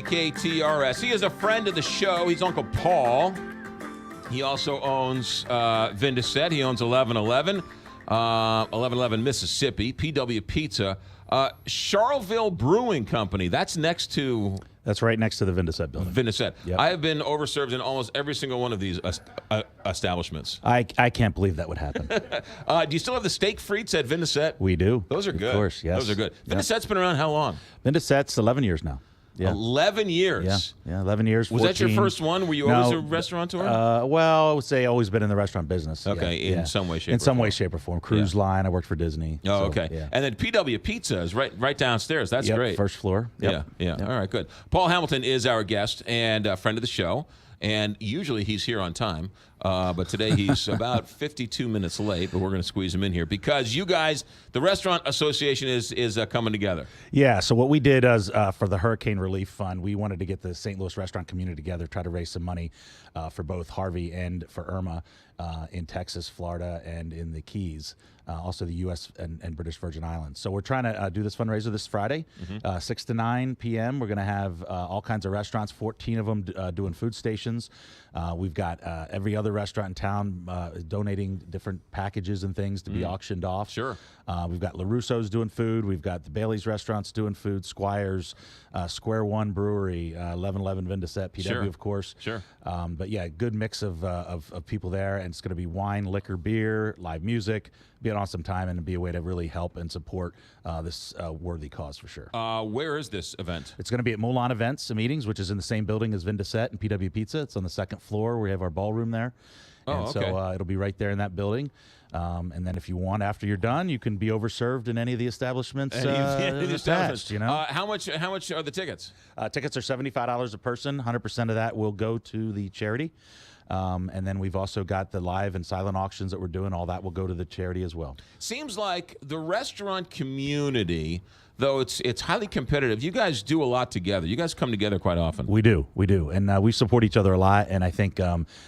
KTRS. He is a friend of the show. He's Uncle Paul. He also owns Vindiset. He owns 1111, 1111 Mississippi, PW Pizza, Charleville Brewing Company. That's next to... That's right next to the Vindiset building. Vindiset. Yep. I have been overserved in almost every single one of these establishments. I can't believe that would happen. Do you still have the steak frites at Vindiset? We do. Those are good. Of course, yes. Those are good. Vindiset's been around how long? Vindiset's 11 years now. Yeah. 11 years. Yeah, 11 years. Was 14. that your first one? Were you always a restaurateur? Well, I would say always been in the restaurant business. Okay, in some way, shape, in some way, shape, or form. Cruise line. I worked for Disney. Oh, so, okay. Yeah. And then PW Pizza is right downstairs. That's great. First floor. Yep. Yeah. All right, good. Paul Hamilton is our guest and a friend of the show. And usually he's here on time, but today he's about 52 minutes late. But we're going to squeeze him in here because you guys, the Restaurant Association, is coming together. Yeah. So what we did is for the Hurricane Relief Fund, we wanted to get the St. Louis restaurant community together, try to raise some money for both Harvey and for Irma in Texas, Florida, and in the Keys. Also the U.S. and British Virgin Islands. So we're trying to do this fundraiser this Friday, 6 to 9 p.m. We're going to have all kinds of restaurants, 14 of them doing food stations. We've got every other restaurant in town donating different packages and things to be auctioned off. Sure. We've got LaRusso's doing food. We've got the Bailey's restaurants doing food, Squires, Square One Brewery, 1111 Vindiset, PW, of course. Sure. But yeah, good mix of people there, and it's going to be wine, liquor, beer, live music. Be an awesome time and be a way to really help and support this worthy cause for sure. Where is this event? It's going to be at Moulin Events and Meetings, which is in the same building as Vindiset and PW Pizza. It's on the second floor. We have our ballroom there. And so it'll be right there in that building. And then if you want, after you're done, you can be overserved in any of the establishments attached, you know? How much are the tickets? Tickets are $75 a person. 100% of that will go to the charity. And then we've also got the live and silent auctions that we're doing. All that will go to the charity as well. Seems like the restaurant community, though it's highly competitive, you guys do a lot together. You guys come together quite often. We do. And we support each other a lot. And I think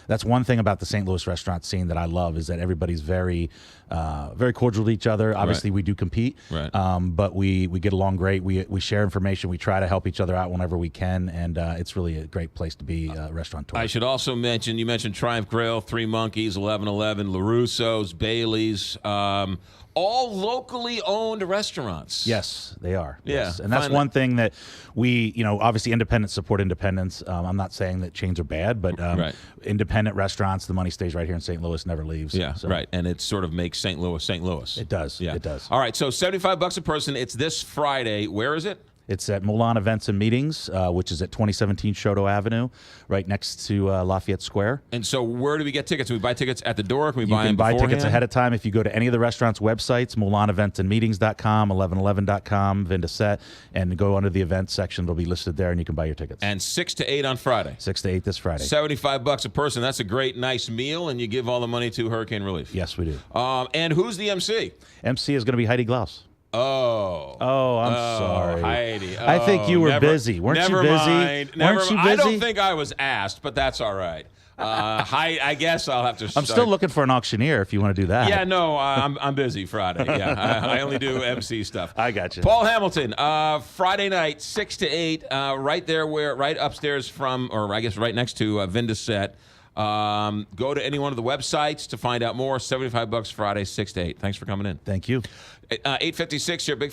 that's one thing about the St. Louis restaurant scene that I love is that everybody's very cordial to each other. Obviously, we do compete, but we get along great. We share information. We try to help each other out whenever we can, and it's really a great place to be a restaurateur. I should also mention, you mentioned Triumph Grill, Three Monkeys, 1111, LaRusso's, Bailey's, all locally owned restaurants. Yes, they are. Yeah. Yes. And that's one thing that we, obviously independents support independents. I'm not saying that chains are bad, but independent restaurants, the money stays right here in St. Louis, never leaves. Yeah, so. right. And it sort of makes St. Louis, St. Louis. It does. Yeah. It does. All right, so $75 a person. It's this Friday. Where is it? It's at Moulin Events and Meetings, which is at 2017 Choteau Avenue, right next to Lafayette Square. And so where do we get tickets? Can we buy tickets at the door? Can we buy them buy beforehand? tickets ahead of time if you go to any of the restaurants' websites, MoulinEventsandMeetings.com, 1111.com, Vindiset, and go under the events section. They'll be listed there, and you can buy your tickets. And 6 to 8 on Friday. 6 to 8 this Friday. $75 a person. That's a great, nice meal, and you give all the money to Hurricane Relief. Yes, we do. And who's the MC? MC is going to be Heidi Glaus. Oh, I'm sorry. Heidi. I think you were busy. Weren't you busy? Mind. Weren't you busy? I don't think I was asked, but that's all right. I guess I'll have to I'm still looking for an auctioneer if you want to do that. Yeah, no, I'm busy Friday. Yeah, I only do MC stuff. I got you. Paul Hamilton, Friday night, 6 to 8, right upstairs from, or I guess right next to Vindiset. Go to any one of the websites to find out more. $75 Friday, 6 to 8. Thanks for coming in. Thank you. 8:56 here. Big